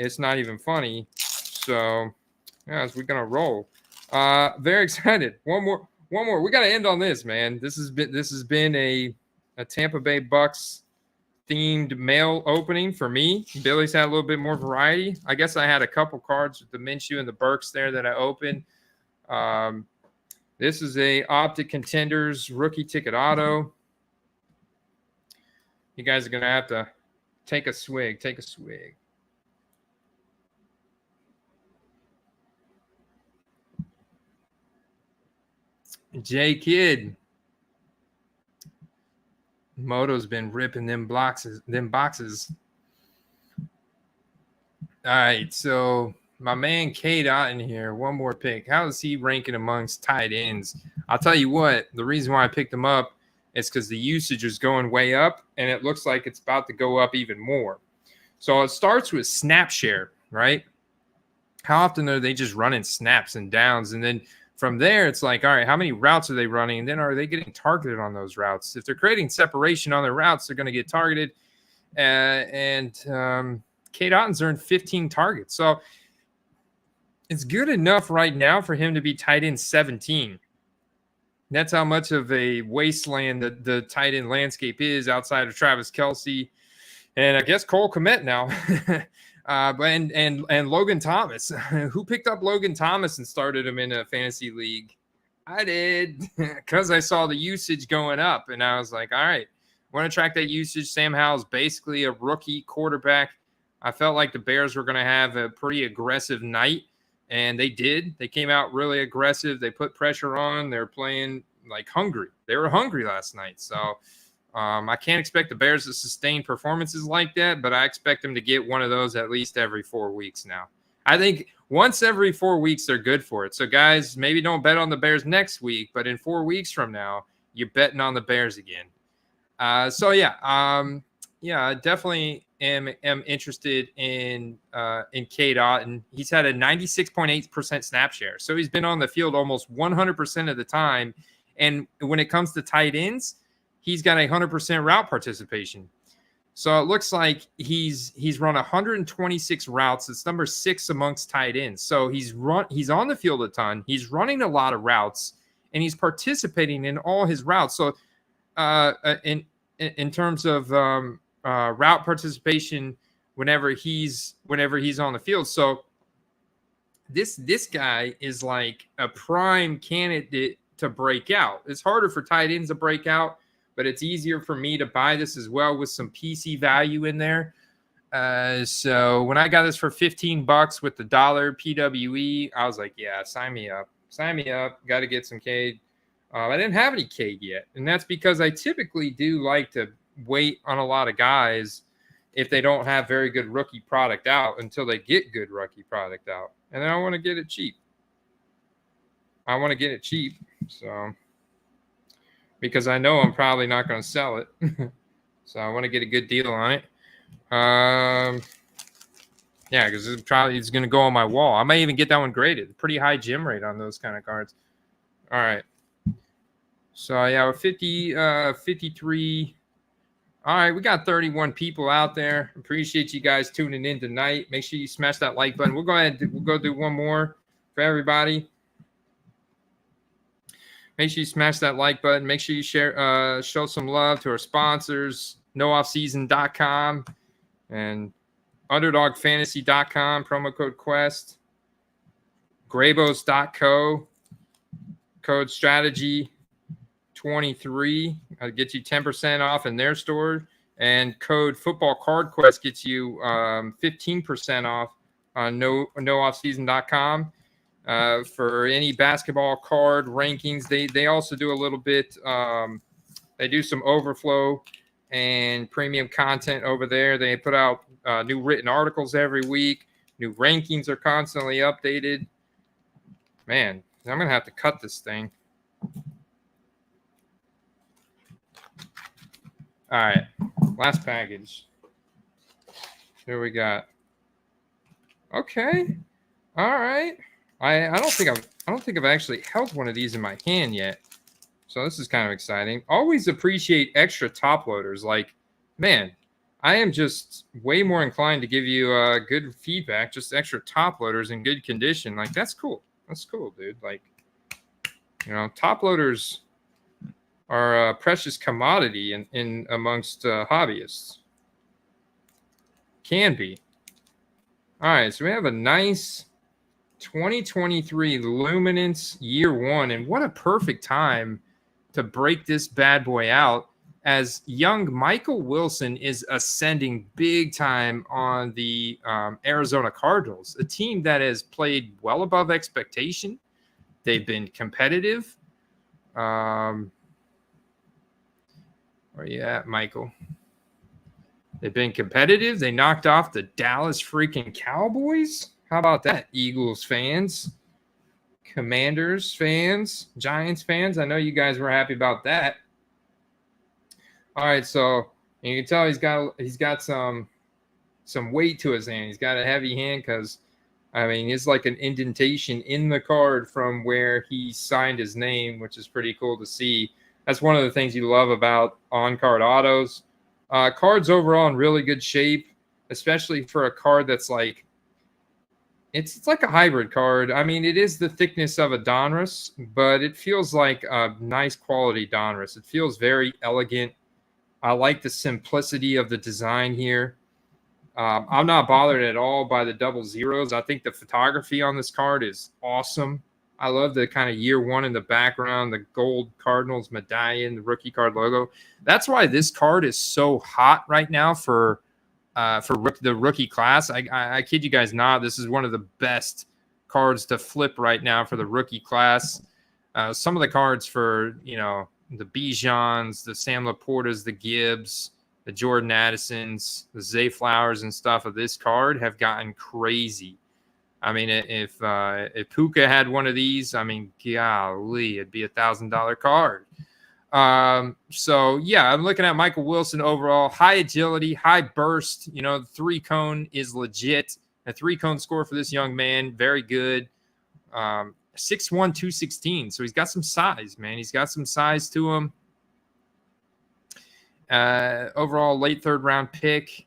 It's not even funny. So, yeah, we're gonna roll. Very excited. One more. We got to end on this, man. This has been a Tampa Bay Bucks themed mail opening for me. Billy's had a little bit more variety. I guess I had a couple cards with the Minshew and the Burks there that I opened. This is a Optic Contenders rookie ticket auto. You guys are gonna have to take a swig. Take a swig. J Kid. Moto's been ripping them boxes. All right, so my man Cade Otton here, one more pick. How is he ranking amongst tight ends? I'll tell you what, the reason why I picked him up is because the usage is going way up, and it looks like it's about to go up even more. So it starts with snap share, right? How often are they just running snaps and downs? And then from there, it's like, all right, how many routes are they running? And then are they getting targeted on those routes? If they're creating separation on their routes, they're going to get targeted. Cade Otton's earned 15 targets. So it's good enough right now for him to be tight end 17. That's how much of a wasteland the tight end landscape is outside of Travis Kelce. And I guess Cole Kmet now. And Logan Thomas. Who picked up Logan Thomas and started him in a fantasy league? I did, because I saw the usage going up, and I was like, all right, I want to track that usage. Sam Howell's basically a rookie quarterback. I felt like the Bears were going to have a pretty aggressive night, and they did. They came out really aggressive. They put pressure on. They're playing like hungry. They were hungry last night, so I can't expect the Bears to sustain performances like that, but I expect them to get one of those at least every 4 weeks now. I think once every 4 weeks, they're good for it. So, guys, maybe don't bet on the Bears next week, but in 4 weeks from now, you're betting on the Bears again. I definitely am interested in Cade Otton. He's had a 96.8% snap share. So he's been on the field almost 100% of the time. And when it comes to tight ends, he's got 100% route participation. So it looks like he's run 126 routes. It's number 6 amongst tight ends. So he's on the field a ton. He's running a lot of routes, and he's participating in all his routes. So in terms of route participation, whenever he's on the field. So this guy is like a prime candidate to break out. It's harder for tight ends to break out, but it's easier for me to buy this as well with some PC value in there. So when I got this for $15 with the $1 PWE, I was like, yeah, sign me up. Got to get some Cade. I didn't have any Cade yet, and that's because I typically do like to wait on a lot of guys if they don't have very good rookie product out until they get good rookie product out. And then I want to get it cheap. So because I know I'm probably not going to sell it. So I want to get a good deal on it. Because it's going to go on my wall. I might even get that one graded. Pretty high gem rate on those kind of cards. All right. So, we're 53. All right, we got 31 people out there. Appreciate you guys tuning in tonight. Make sure you smash that like button. We'll go do one more for everybody. Make sure you smash that like button. Make sure you share, show some love to our sponsors, nooffseason.com and underdogfantasy.com, promo code Quest, Grabos.co, code strategy 23. I'll get you 10% off in their store, and code football card quest gets you 15% off on nooffseason.com. For any basketball card rankings, they also do a little bit. They do some overflow and premium content over there. They put out new written articles every week. New rankings are constantly updated. Man, I'm gonna have to cut this thing. All right, last package. Here we got. Okay, all right. I don't think I've actually held one of these in my hand yet, so this is kind of exciting. Always appreciate extra top loaders. Like, man, I am just way more inclined to give you good feedback, just extra top loaders in good condition. Like, that's cool. That's cool, dude. Like, top loaders are a precious commodity in amongst hobbyists. Can be. All right, so we have a nice 2023 Luminance year one, and what a perfect time to break this bad boy out, as young Michael Wilson is ascending big time on the Arizona Cardinals, a team that has played well above expectation. They've been competitive. Where you at, Michael? They've been competitive. They knocked off the Dallas freaking Cowboys. How about that, Eagles fans, Commanders fans, Giants fans? I know you guys were happy about that. All right, so you can tell he's got some weight to his hand. He's got a heavy hand because, I mean, it's like an indentation in the card from where he signed his name, which is pretty cool to see. That's one of the things you love about on-card autos. Cards overall in really good shape, especially for a card that's like, it's like a hybrid card. I mean, it is the thickness of a Donruss, but it feels like a nice quality Donruss. It feels very elegant. I like the simplicity of the design here. I'm not bothered at all by the double zeros. I think the photography on this card is awesome. I love the kind of year one in the background, the gold Cardinals medallion, the rookie card logo. That's why this card is so hot right now for the rookie class. I kid you guys not. This is one of the best cards to flip right now for the rookie class. Some of the cards for, the Bijans, the Sam Laportas, the Gibbs, the Jordan Addisons, the Zay Flowers and stuff of this card have gotten crazy. I mean, if Puka had one of these, I mean, golly, it'd be $1,000 card. So yeah, I'm looking at Michael Wilson overall, high agility, high burst. The 3-cone is legit. A 3-cone score for this young man, very good. 6'1", 216. So he's got some size, man. He's got some size to him. Overall, late third round pick.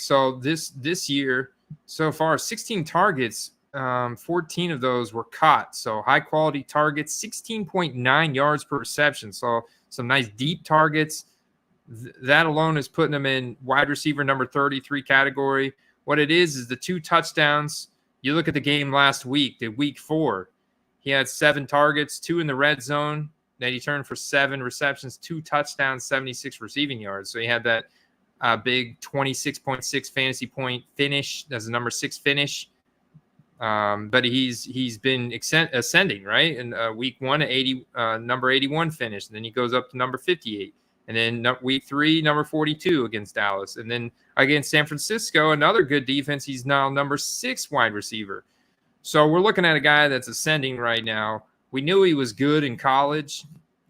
So this year, so far, 16 targets. 14 of those were caught. So high quality targets, 16.9 yards per reception. So some nice deep targets. That alone is putting him in wide receiver number 33 category. What it is the 2 touchdowns. You look at the game last week, the week 4, he had 7 targets, 2 in the red zone. Then he turned for 7 receptions, 2 touchdowns, 76 receiving yards. So he had that big 26.6 fantasy point finish. That's the number 6 finish. But he's been ascending, right? In week 1, number 81 finish. And then he goes up to number 58. And then week 3, number 42 against Dallas. And then against San Francisco, another good defense. He's now number 6 wide receiver. So we're looking at a guy that's ascending right now. We knew he was good in college.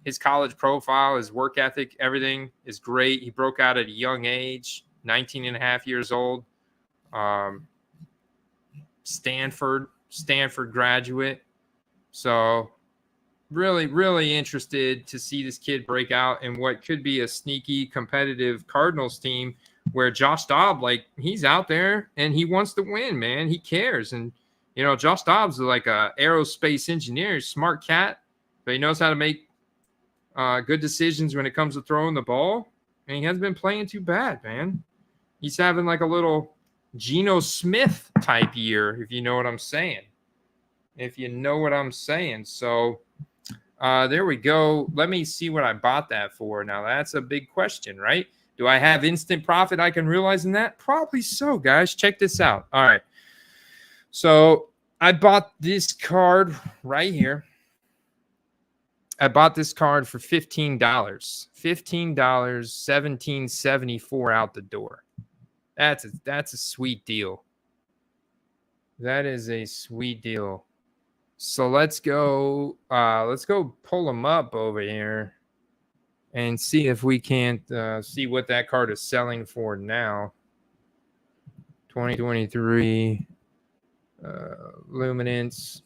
His college profile, his work ethic, everything is great. He broke out at a young age, 19 and a half years old. Stanford graduate. So really, really interested to see this kid break out in what could be a sneaky competitive Cardinals team where Josh Dobbs, like, he's out there and he wants to win, man. He cares. And, Josh Dobbs is like a aerospace engineer, smart cat, but he knows how to make good decisions when it comes to throwing the ball. And he hasn't been playing too bad, man. He's having like a little Geno Smith type year, if you know what I'm saying. So there we go. Let me see what I bought that for. Now, that's a big question, right? Do I have instant profit I can realize in that? Probably so, guys. Check this out. All right. So I bought this card right here. I bought this card for $15. $17.1774 out the door. That's a sweet deal. That is a sweet deal. So let's go pull them up over here and see if we can't see what that card is selling for now. 2023 Luminance.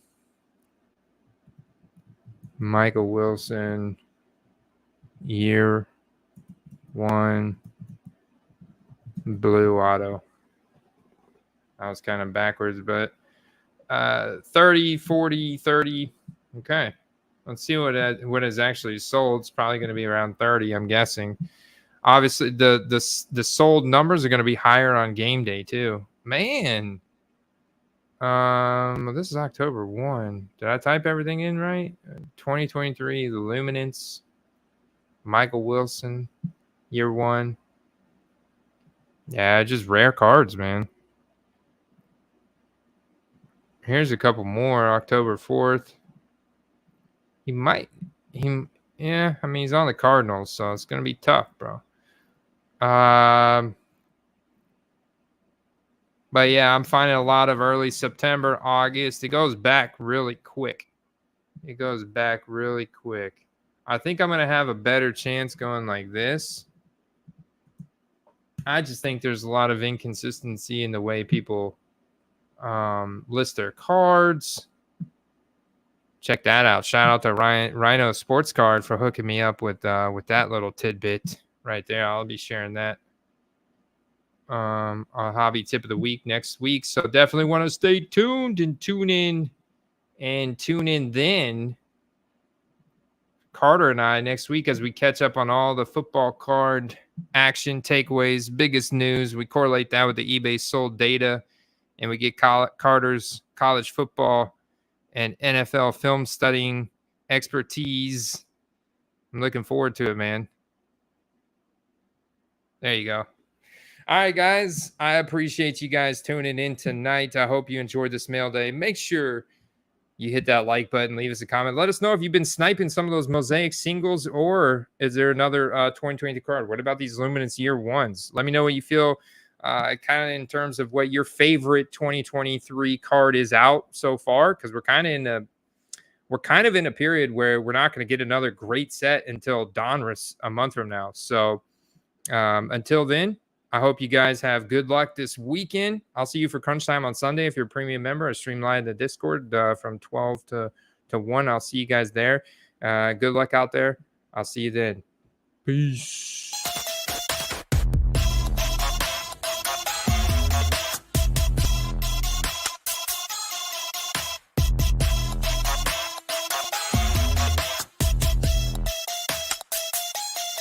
Michael Wilson, year 1. Blue auto. I was kind of backwards, but 30, 40, 30. Okay. Let's see what is actually sold. It's probably going to be around 30, I'm guessing. Obviously, the sold numbers are going to be higher on game day too. Man. This is October 1. Did I type everything in right? 2023, the Luminance, Michael Wilson, year 1. Yeah, just rare cards, man. Here's a couple more. October 4th. Yeah, I mean, he's on the Cardinals, so it's going to be tough, bro. But yeah, I'm finding a lot of early September, August. It goes back really quick. I think I'm going to have a better chance going like this. I just think there's a lot of inconsistency in the way people list their cards. Check that out. Shout out to Rhino Sports Card for hooking me up with that little tidbit right there. I'll be sharing that a hobby tip of the week next week. So definitely want to stay tuned and tune in then. Carter and I next week as we catch up on all the football card action, takeaways, biggest news. We correlate that with the eBay sold data, and we get Carter's college football and NFL film studying expertise. I'm looking forward to it, man. There you go. All right, guys. I appreciate you guys tuning in tonight. I hope you enjoyed this mail day. Make sure you hit that like button, leave us a comment. Let us know if you've been sniping some of those Mosaic singles, or is there another 2020 card? What about these Luminance year 1s? Let me know what you feel kind of in terms of what your favorite 2023 card is out so far, because we're kind of in a period where we're not going to get another great set until Donruss a month from now. So until then, I hope you guys have good luck this weekend. I'll see you for Crunch Time on Sunday. If you're a premium member, I stream live in the Discord from 12 to 1. I'll see you guys there. Good luck out there. I'll see you then. Peace.